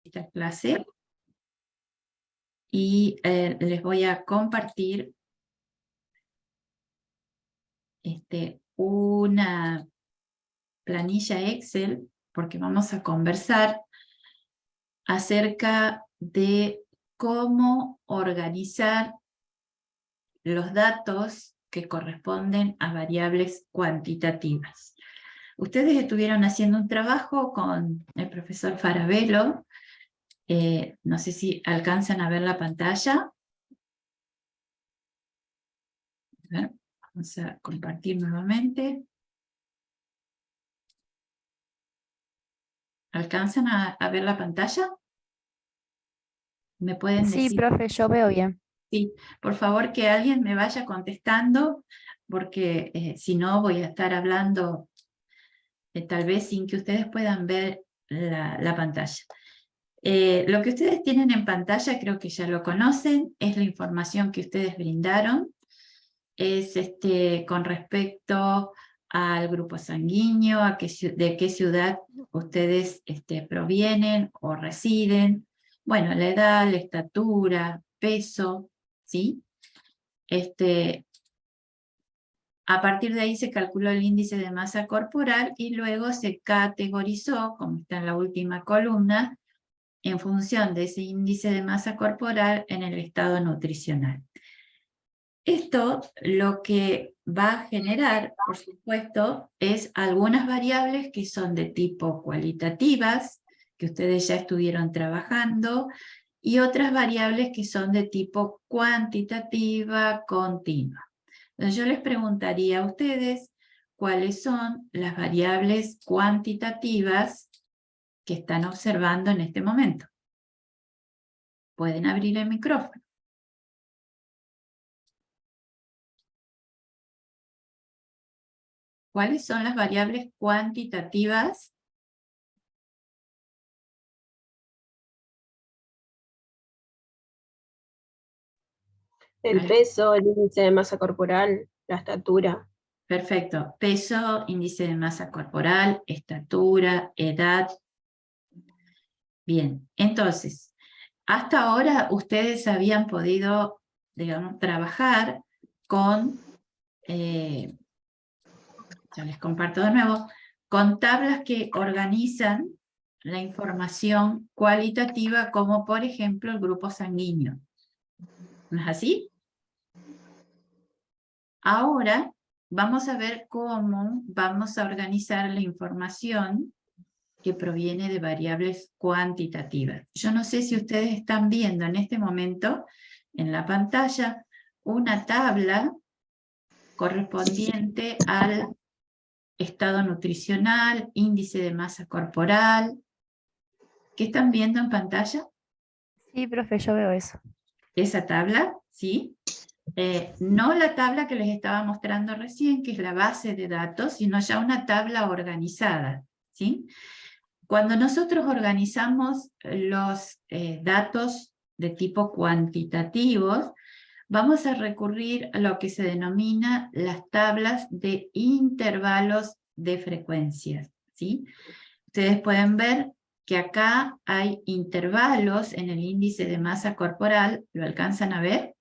esta clase y les voy a compartir una planilla Excel, porque vamos a conversar acerca de cómo organizar los datos que corresponden a variables cuantitativas. Ustedes estuvieron haciendo un trabajo con el profesor Farabello. No sé si alcanzan a ver la pantalla. A ver, vamos a compartir nuevamente. ¿Alcanzan a ver la pantalla? ¿Me pueden Sí, decir? profe, yo veo bien. Sí, por favor que alguien me vaya contestando, porque si no voy a estar hablando tal vez sin que ustedes puedan ver la pantalla. Lo que ustedes tienen en pantalla, creo que ya lo conocen, es la información que ustedes brindaron. Es con respecto al grupo sanguíneo, de qué ciudad ustedes provienen o residen. Bueno, la edad, la estatura, peso, ¿sí? A partir de ahí se calculó el índice de masa corporal y luego se categorizó, como está en la última columna, en función de ese índice de masa corporal en el estado nutricional. Esto lo que va a generar, por supuesto, es algunas variables que son de tipo cualitativas, que ustedes ya estuvieron trabajando, y otras variables que son de tipo cuantitativa continua. Entonces yo les preguntaría a ustedes cuáles son las variables cuantitativas que están observando en este momento. Pueden abrir el micrófono. ¿Cuáles son las variables cuantitativas? El peso, el índice de masa corporal, la estatura. Perfecto. Peso, índice de masa corporal, estatura, edad. Bien, entonces, hasta ahora ustedes habían podido, digamos, trabajar con, ya les comparto de nuevo, con tablas que organizan la información cualitativa, como por ejemplo el grupo sanguíneo. ¿No es así? Ahora vamos a ver cómo vamos a organizar la información que proviene de variables cuantitativas. Yo no sé si ustedes están viendo en este momento en la pantalla una tabla correspondiente al estado nutricional, índice de masa corporal. ¿Qué están viendo en pantalla? Sí, profe, yo veo eso. Esa tabla, ¿sí? No la tabla que les estaba mostrando recién, que es la base de datos, sino ya una tabla organizada, ¿sí? Cuando nosotros organizamos los datos de tipo cuantitativos, vamos a recurrir a lo que se denomina las tablas de intervalos de frecuencias, ¿sí? Ustedes pueden ver que acá hay intervalos en el índice de masa corporal. ¿Lo alcanzan a ver?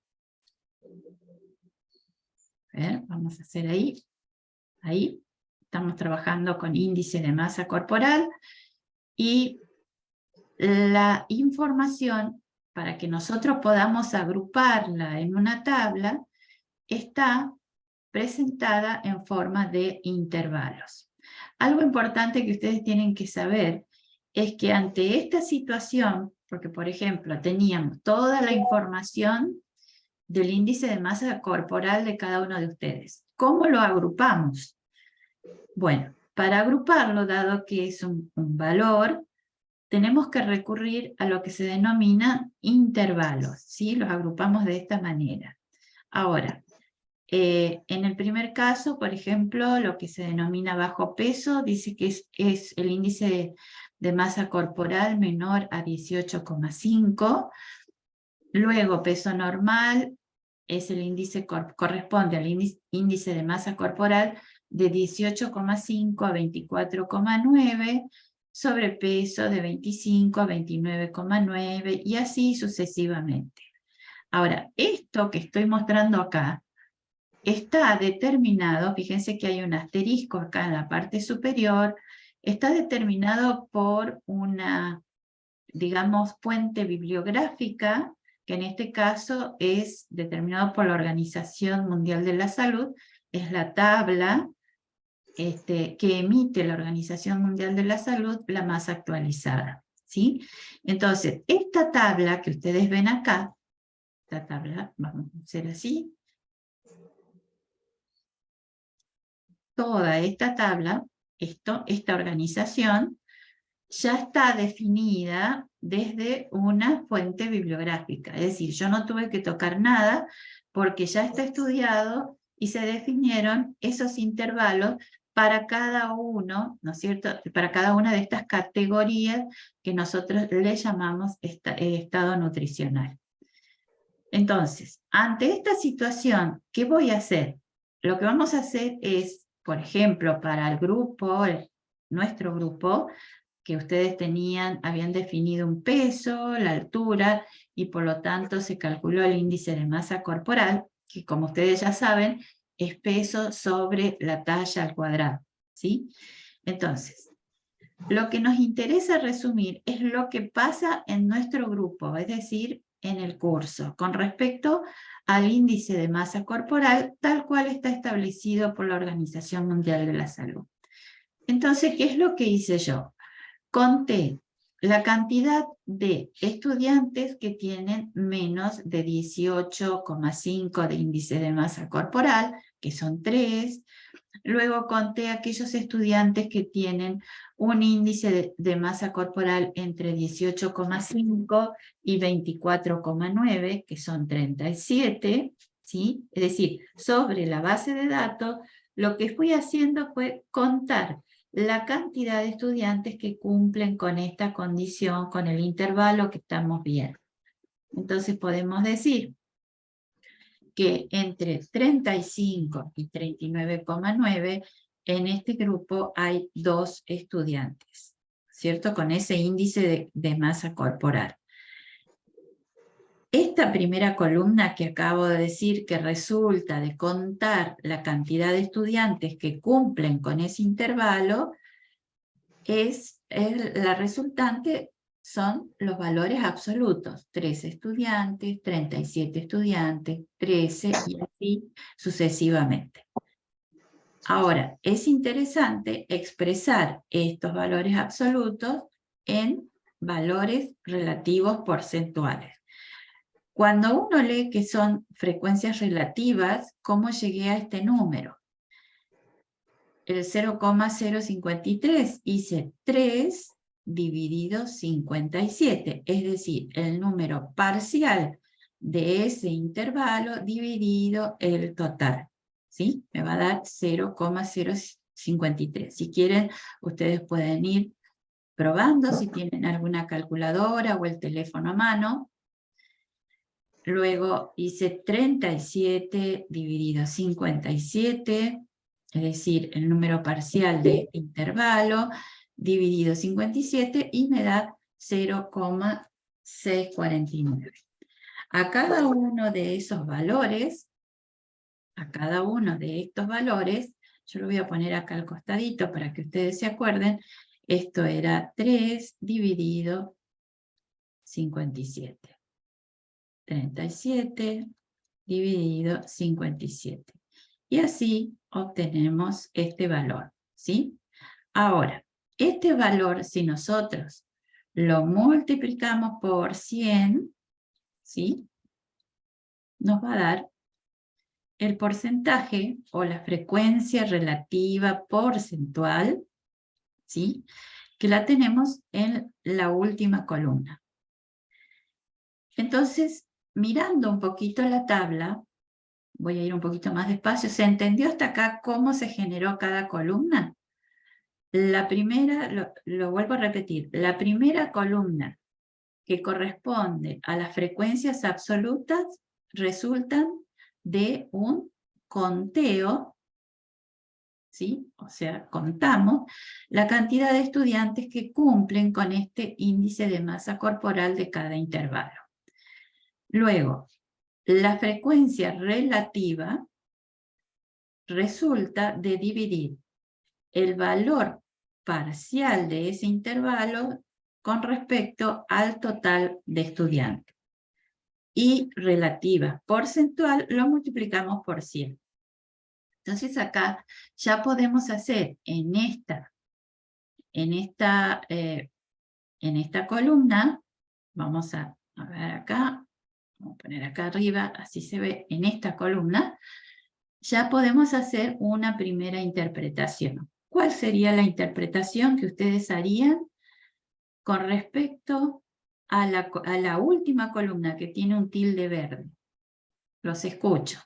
A ver, vamos a hacer ahí. Ahí. Estamos trabajando con índice de masa corporal. Y la información, para que nosotros podamos agruparla en una tabla, está presentada en forma de intervalos. Algo importante que ustedes tienen que saber es que ante esta situación, porque por ejemplo teníamos toda la información del índice de masa corporal de cada uno de ustedes, ¿cómo lo agrupamos? Bueno, para agruparlo, dado que es un valor, tenemos que recurrir a lo que se denomina intervalos, ¿sí? Los agrupamos de esta manera. Ahora, en el primer caso, por ejemplo, lo que se denomina bajo peso, dice que es el índice de masa corporal menor a 18,5. Luego, peso normal es el índice, corresponde al índice de masa corporal de 18,5 a 24,9. sobrepeso de 25 a 29,9 y así sucesivamente. Ahora, esto que estoy mostrando acá está determinado, fíjense que hay un asterisco acá en la parte superior, está determinado por una, digamos, fuente bibliográfica, que en este caso es determinado por la Organización Mundial de la Salud, es la tabla que emite la Organización Mundial de la Salud, la más actualizada, ¿sí? Entonces, esta tabla que ustedes ven acá, esta tabla, vamos a hacer así, toda esta tabla, esta organización, ya está definida desde una fuente bibliográfica. Es decir, yo no tuve que tocar nada porque ya está estudiado y se definieron esos intervalos para cada uno, ¿no es cierto? Para cada una de estas categorías que nosotros le llamamos estado nutricional. Entonces, ante esta situación, ¿qué voy a hacer? Lo que vamos a hacer es, por ejemplo, para el grupo, nuestro grupo, que ustedes habían definido un peso, la altura, y por lo tanto se calculó el índice de masa corporal, que como ustedes ya saben, es peso sobre la talla al cuadrado, ¿sí? Entonces, lo que nos interesa resumir es lo que pasa en nuestro grupo, es decir, en el curso, con respecto al índice de masa corporal, tal cual está establecido por la Organización Mundial de la Salud. Entonces, ¿qué es lo que hice yo? Conté la cantidad de estudiantes que tienen menos de 18,5 de índice de masa corporal, que son 3. Luego conté aquellos estudiantes que tienen un índice de masa corporal entre 18,5 y 24,9, que son 37, ¿sí? Es decir, sobre la base de datos, lo que fui haciendo fue contar la cantidad de estudiantes que cumplen con esta condición, con el intervalo que estamos viendo. Entonces podemos decir que entre 35 y 39,9 en este grupo hay 2 estudiantes, ¿cierto? Con ese índice de masa corporal. Esta primera columna que acabo de decir, que resulta de contar la cantidad de estudiantes que cumplen con ese intervalo, la resultante son los valores absolutos, 3 estudiantes, 37 estudiantes, 13 y así sucesivamente. Ahora, es interesante expresar estos valores absolutos en valores relativos porcentuales. Cuando uno lee que son frecuencias relativas, ¿cómo llegué a este número? El 0,053 hice 3 dividido 57, es decir, el número parcial de ese intervalo dividido el total, ¿sí? Me va a dar 0,053. Si quieren, ustedes pueden ir probando si tienen alguna calculadora o el teléfono a mano. Luego hice 37 dividido 57, es decir, el número parcial de este intervalo, dividido 57 y me da 0,649. A cada uno de esos valores, a cada uno de estos valores, yo lo voy a poner acá al costadito para que ustedes se acuerden, esto era 3 dividido 57. 37 dividido 57. Y así obtenemos este valor, ¿sí? Ahora, este valor, si nosotros lo multiplicamos por 100, ¿sí? Nos va a dar el porcentaje o la frecuencia relativa porcentual, ¿sí? Que la tenemos en la última columna. Entonces, mirando un poquito la tabla, voy a ir un poquito más despacio. ¿Se entendió hasta acá cómo se generó cada columna? La primera, lo vuelvo a repetir, la primera columna que corresponde a las frecuencias absolutas resultan de un conteo ¿sí? O sea, contamos la cantidad de estudiantes que cumplen con este índice de masa corporal de cada intervalo. Luego, la frecuencia relativa resulta de dividir el valor parcial de ese intervalo con respecto al total de estudiantes. Y relativa porcentual lo multiplicamos por 100. Entonces acá ya podemos hacer en esta columna, vamos a ver acá, vamos a poner acá arriba, así se ve en esta columna, ya podemos hacer una primera interpretación. ¿Cuál sería la interpretación que ustedes harían con respecto a la última columna que tiene un tilde verde? Los escucho.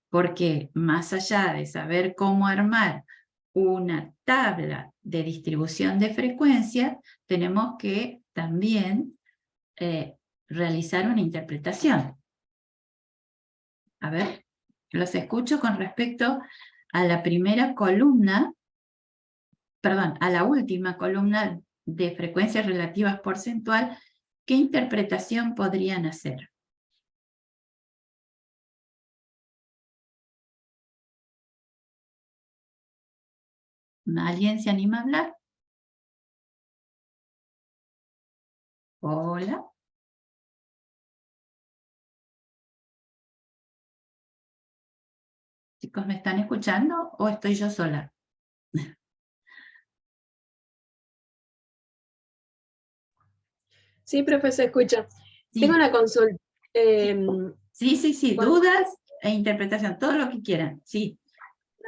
Porque más allá de saber cómo armar una tabla de distribución de frecuencia, tenemos que también realizar una interpretación. A ver, los escucho con respecto a la primera columna, perdón, a la última columna de frecuencias relativas porcentual. ¿Qué interpretación podrían hacer? ¿Alguien se anima a hablar? Hola. Chicos, ¿me están escuchando o estoy yo sola? Sí, profe, se escucha. Sí. Tengo una consulta. Sí, Cuando, dudas e interpretación, todo lo que quieran, sí.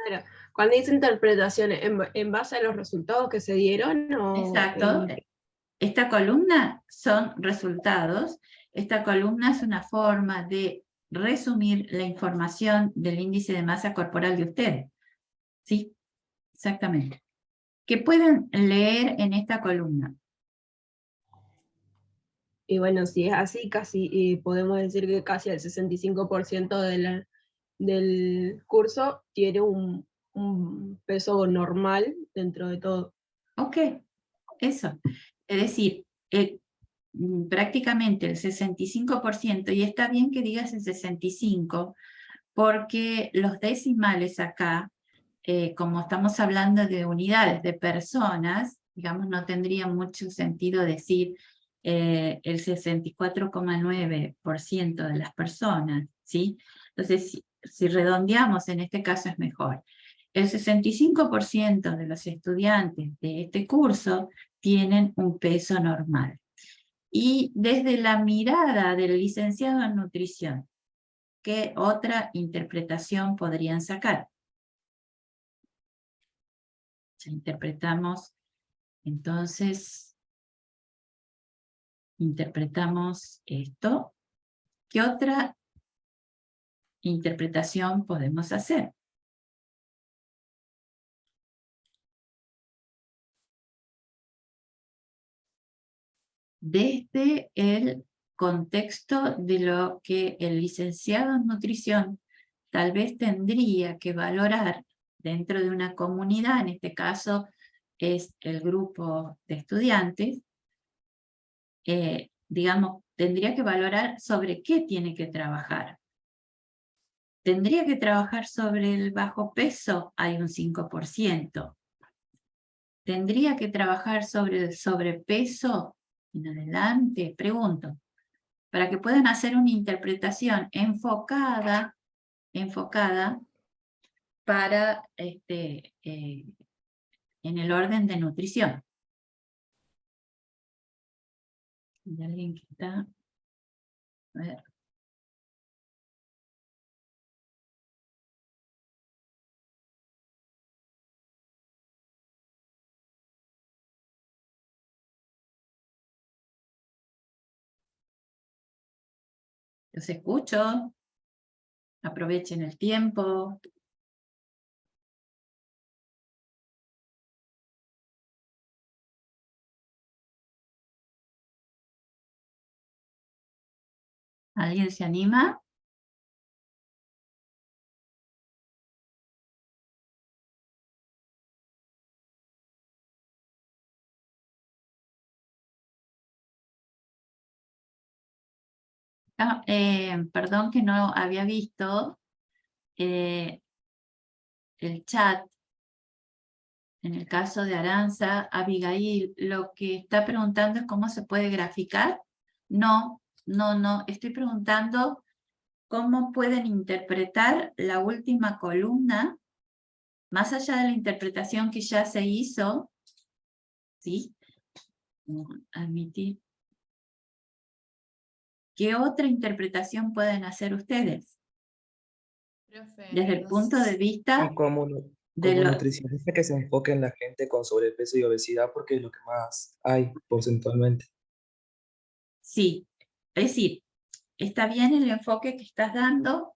claro, cuando dice interpretaciones, ¿en base a los resultados que se dieron o Exacto. Esta columna son resultados. Esta columna es una forma de resumir la información del índice de masa corporal de ustedes. Sí, exactamente. ¿Qué pueden leer en esta columna? Y bueno, si es así, casi podemos decir que casi el 65% del curso tiene un peso normal dentro de todo. Ok, eso. Es decir, prácticamente el 65%, y está bien que digas el 65%, porque los decimales acá, como estamos hablando de unidades de personas, digamos, no tendría mucho sentido decir el 64,9% de las personas, ¿sí? Entonces, si redondeamos, en este caso es mejor. El 65% de los estudiantes de este curso tienen un peso normal. Y desde la mirada del licenciado en nutrición, ¿qué otra interpretación podrían sacar? Ya interpretamos, entonces, interpretamos esto. ¿Qué otra interpretación podemos hacer? Desde el contexto de lo que el licenciado en nutrición tal vez tendría que valorar dentro de una comunidad, en este caso es el grupo de estudiantes, digamos, tendría que valorar sobre qué tiene que trabajar. Tendría que trabajar sobre el bajo peso, hay un 5%. Tendría que trabajar sobre el sobrepeso en adelante, pregunto, para que puedan hacer una interpretación enfocada para en el orden de nutrición. ¿Hay alguien que está? A ver. Los escucho. Aprovechen el tiempo. ¿Alguien se anima? Perdón que no había visto el chat. En el caso de Aranza, Abigail, lo que está preguntando es cómo se puede graficar. No, estoy preguntando cómo pueden interpretar la última columna, más allá de la interpretación que ya se hizo, ¿sí? Admitir. ¿Qué otra interpretación pueden hacer ustedes? Profe, Desde el no punto sé. de vista Y como, de como lo... nutricionista que se enfoque en la gente con sobrepeso y obesidad porque es lo que más hay porcentualmente. Sí, es decir, está bien el enfoque que estás dando.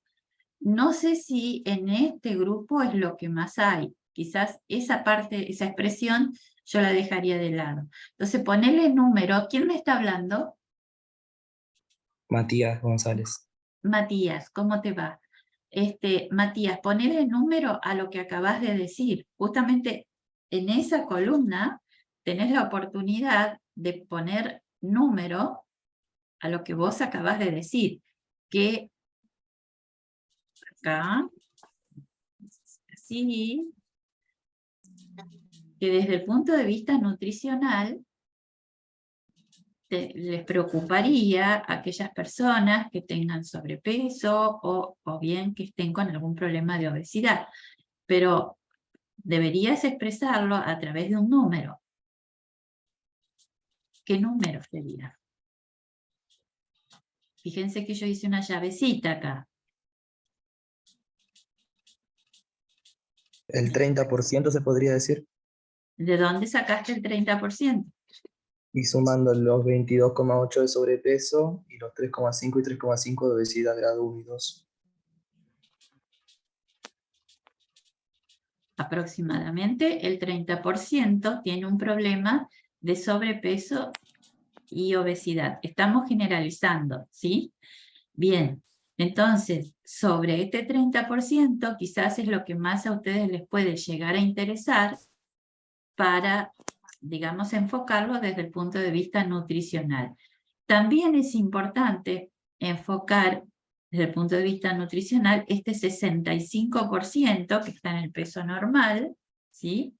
No sé si en este grupo es lo que más hay. Quizás esa parte, esa expresión, yo la dejaría de lado. Entonces, ponele número. ¿Quién me está hablando? Matías González. Matías, ¿cómo te va? Matías, ponele número a lo que acabas de decir. Justamente en esa columna tenés la oportunidad de poner número a lo que vos acabas de decir. Que acá, así, que desde el punto de vista nutricional les preocuparía a aquellas personas que tengan sobrepeso o bien que estén con algún problema de obesidad. Pero deberías expresarlo a través de un número. ¿Qué número sería? Fíjense que yo hice una llavecita acá. El 30% se podría decir. ¿De dónde sacaste el 30%? Y sumando los 22,8 de sobrepeso y los 3,5 y 3,5 de obesidad grado 1 y 2. Aproximadamente el 30% tiene un problema de sobrepeso y obesidad. Estamos generalizando, ¿sí? Bien, entonces, sobre este 30%, quizás es lo que más a ustedes les puede llegar a interesar para, digamos, enfocarlo desde el punto de vista nutricional. También es importante enfocar desde el punto de vista nutricional este 65% que está en el peso normal, ¿sí?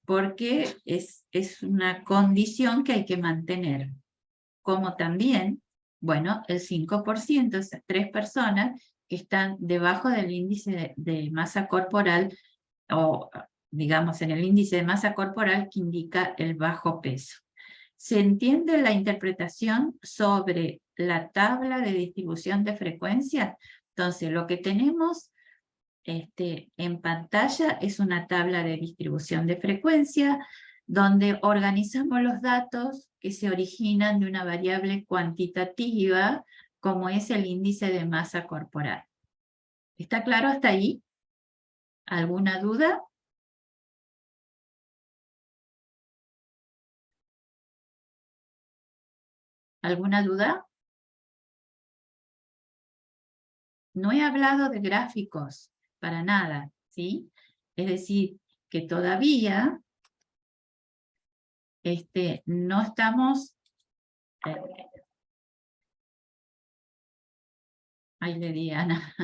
Porque es una condición que hay que mantener. Como también, bueno, el 5%, esas 3 personas que están debajo del índice de masa corporal o digamos en el índice de masa corporal que indica el bajo peso. ¿Se entiende la interpretación sobre la tabla de distribución de frecuencia? Entonces, lo que tenemos en pantalla es una tabla de distribución de frecuencia donde organizamos los datos que se originan de una variable cuantitativa como es el índice de masa corporal. ¿Está claro hasta ahí? ¿Alguna duda? ¿Alguna duda? No he hablado de gráficos, para nada, ¿sí? Es decir, que todavía no estamos... ahí le di a Ana.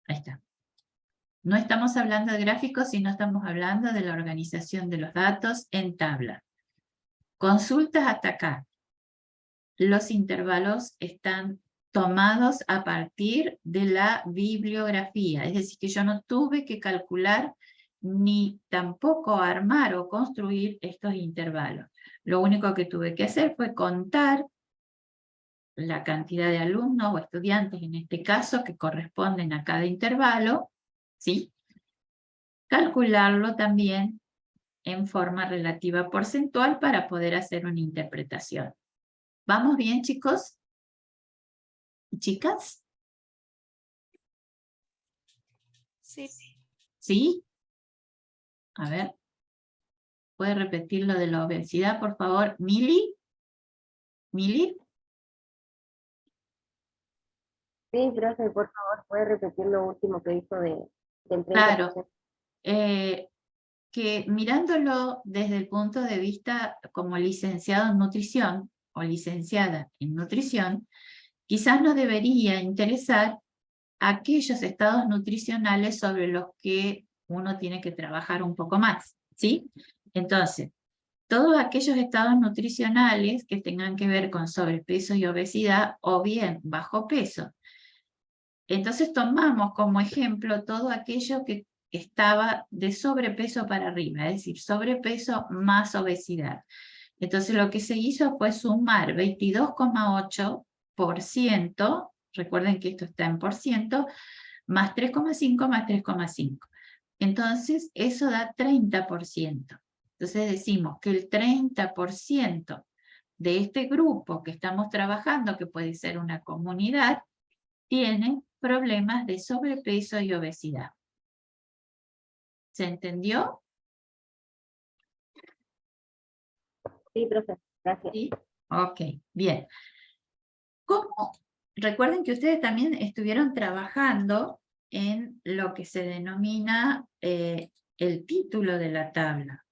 Ahí está. No estamos hablando de gráficos, sino estamos hablando de la organización de los datos en tabla. Consultas hasta acá. Los intervalos están tomados a partir de la bibliografía. Es decir, que yo no tuve que calcular ni tampoco armar o construir estos intervalos. Lo único que tuve que hacer fue contar la cantidad de alumnos o estudiantes, en este caso, que corresponden a cada intervalo, ¿sí? Calcularlo también en forma relativa porcentual para poder hacer una interpretación. ¿Vamos bien, chicos? ¿Chicas? Sí. ¿Sí? A ver. ¿Puede repetir lo de la obesidad, por favor? ¿Mili? ¿Mili? Sí, profe, por favor, ¿puede repetir lo último que dijo del 30%? Claro. Que mirándolo desde el punto de vista como licenciado en nutrición o o licenciada en nutrición, quizás nos debería interesar aquellos estados nutricionales sobre los que uno tiene que trabajar un poco más, ¿sí? Entonces, todos aquellos estados nutricionales que tengan que ver con sobrepeso y obesidad o bien bajo peso. Entonces tomamos como ejemplo todo aquello que estaba de sobrepeso para arriba, es decir, sobrepeso más obesidad. Entonces lo que se hizo fue sumar 22,8%, recuerden que esto está en por ciento, más 3,5 más 3,5. Entonces eso da 30%. Entonces decimos que el 30% de este grupo que estamos trabajando, que puede ser una comunidad, tiene problemas de sobrepeso y obesidad. ¿Se entendió? Sí, profe, gracias. ¿Sí? Ok, bien. ¿Cómo? Recuerden que ustedes también estuvieron trabajando en lo que se denomina el título de la tabla.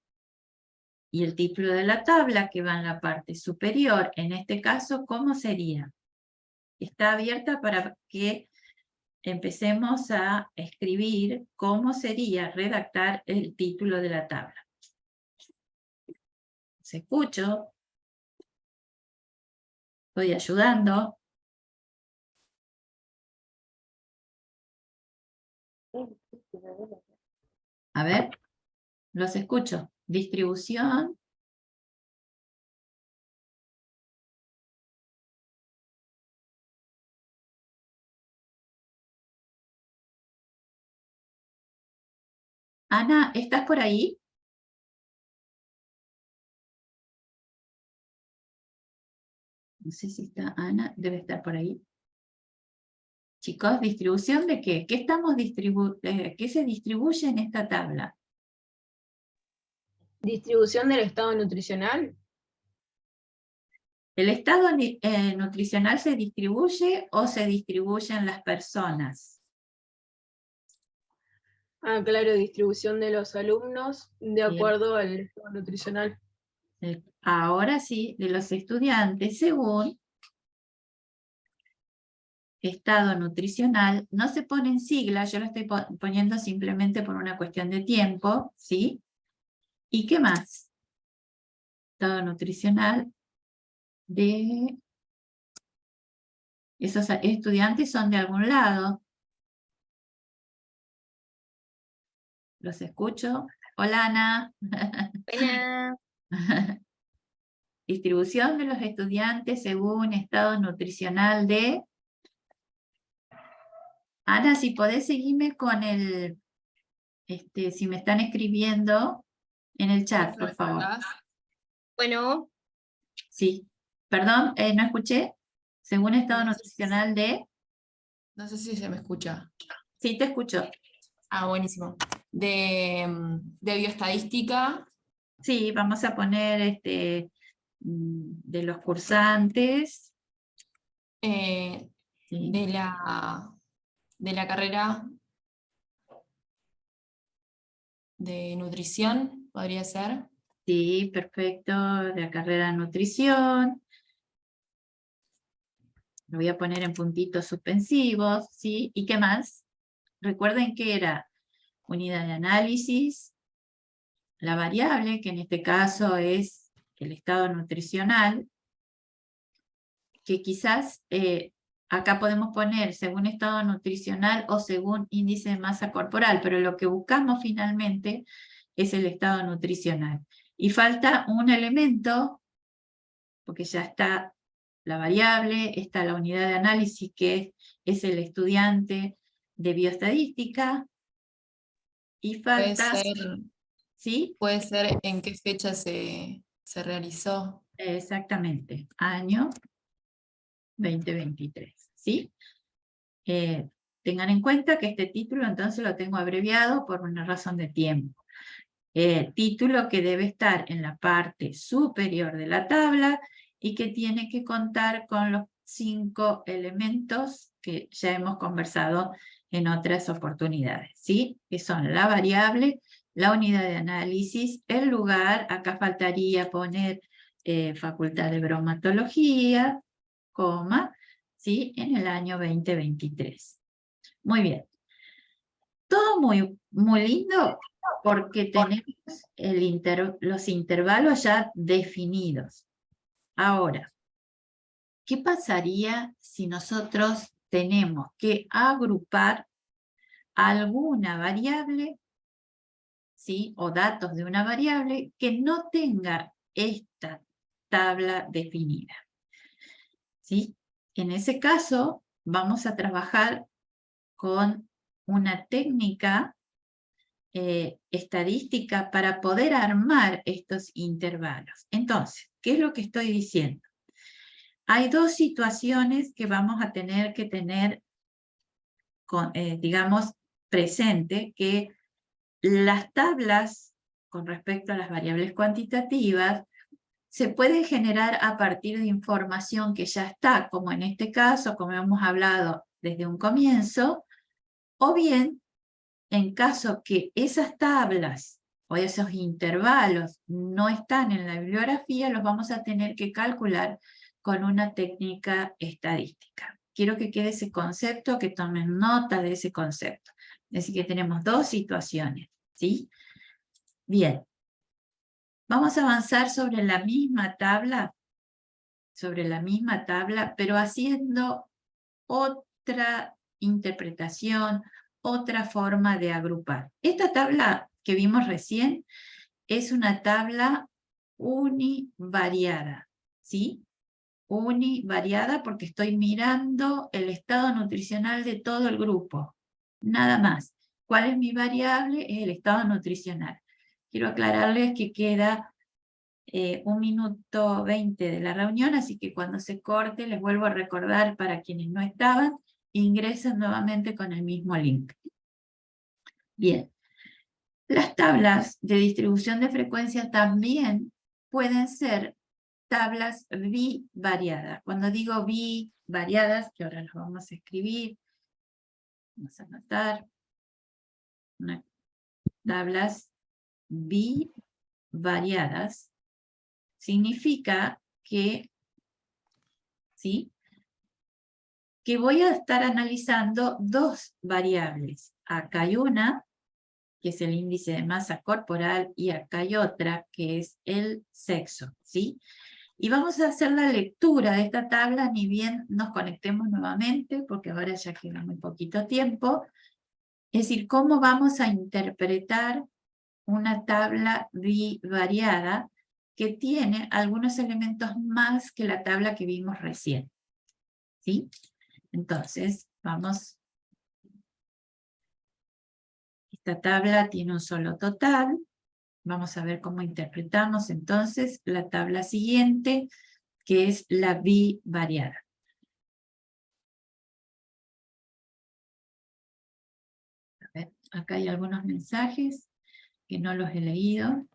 Y el título de la tabla, que va en la parte superior, en este caso, ¿cómo sería? Está abierta para que empecemos a escribir cómo sería redactar el título de la tabla. ¿Se escucho? Estoy ayudando. A ver, los escucho. Distribución. Ana, ¿estás por ahí? No sé si está Ana, debe estar por ahí. Chicos, ¿distribución de qué? ¿Qué qué se distribuye en esta tabla? Distribución del estado nutricional. ¿El estado nutricional se distribuye o se distribuyen las personas? Ah, claro, distribución de los alumnos de Bien. acuerdo al estado nutricional. Ahora sí, de los estudiantes según estado nutricional. No se ponen siglas, yo lo estoy poniendo simplemente por una cuestión de tiempo, ¿sí? ¿Y qué más? Estado nutricional de... Esos estudiantes son de algún lado. Los escucho. Hola, Ana. Buenas. Distribución de los estudiantes según estado nutricional de... Ana, si podés seguirme con el... si me están escribiendo en el chat, por favor. Bueno, Sí. Perdón, no escuché. Según estado No sé si- nutricional de... No sé si se me escucha. Sí, te escucho. Ah, buenísimo. De bioestadística, Sí, vamos a poner de los cursantes. eh, Sí. de la carrera de nutrición, podría ser. Sí, perfecto, de la carrera de nutrición. Lo voy a poner en puntitos suspensivos, ¿sí? ¿Y qué más? Recuerden que era unidad de análisis, la variable, que en este caso es el estado nutricional, que quizás acá podemos poner según estado nutricional o según índice de masa corporal, pero lo que buscamos finalmente es el estado nutricional. Y falta un elemento, porque ya está la variable, está la unidad de análisis que es el estudiante de bioestadística, y falta, ¿sí? Puede ser en qué fecha se realizó. Exactamente, año 2023, ¿sí? Tengan en cuenta que este título entonces lo tengo abreviado por una razón de tiempo. Título que debe estar en la parte superior de la tabla y que tiene que contar con los 5 elementos que ya hemos conversado en otras oportunidades, ¿sí? Que son la variable, la unidad de análisis, el lugar, acá faltaría poner Facultad de Bromatología, coma, ¿sí? En el año 2023. Muy bien. Todo muy, muy lindo porque tenemos los intervalos ya definidos. Ahora, ¿qué pasaría si nosotros tenemos que agrupar alguna variable, ¿sí? O datos de una variable que no tenga esta tabla definida, ¿sí? En ese caso, vamos a trabajar con una técnica estadística para poder armar estos intervalos. Entonces, ¿qué es lo que estoy diciendo? Hay dos situaciones que vamos a tener que tener, digamos, presente, que las tablas con respecto a las variables cuantitativas se pueden generar a partir de información que ya está, como en este caso, como hemos hablado desde un comienzo, o bien, en caso que esas tablas o esos intervalos no están en la bibliografía, los vamos a tener que calcular con una técnica estadística. Quiero que quede ese concepto, que tomen nota de ese concepto. Así que tenemos dos situaciones, ¿sí? Bien. Vamos a avanzar sobre la misma tabla, pero haciendo otra interpretación, otra forma de agrupar. Esta tabla que vimos recién es una tabla univariada, ¿sí? Univariada porque estoy mirando el estado nutricional de todo el grupo, nada más. ¿Cuál es mi variable? Es el estado nutricional. Quiero aclararles que queda 1 minuto 20 de la reunión, así que cuando se corte les vuelvo a recordar para quienes no estaban, ingresen nuevamente con el mismo link. Bien, las tablas de distribución de frecuencia también pueden ser tablas bivariadas. Cuando digo bivariadas, que ahora las vamos a escribir, vamos a anotar, tablas bivariadas, significa que, ¿sí?, que voy a estar analizando dos variables. Acá hay una, que es el índice de masa corporal, y acá hay otra, que es el sexo, ¿sí? Y vamos a hacer la lectura de esta tabla, ni bien nos conectemos nuevamente, porque ahora ya queda muy poquito tiempo. Es decir, cómo vamos a interpretar una tabla bivariada que tiene algunos elementos más que la tabla que vimos recién, ¿sí? Entonces, vamos. Esta tabla tiene un solo total. Vamos a ver cómo interpretamos entonces la tabla siguiente, que es la bivariada. A ver, acá hay algunos mensajes que no los he leído.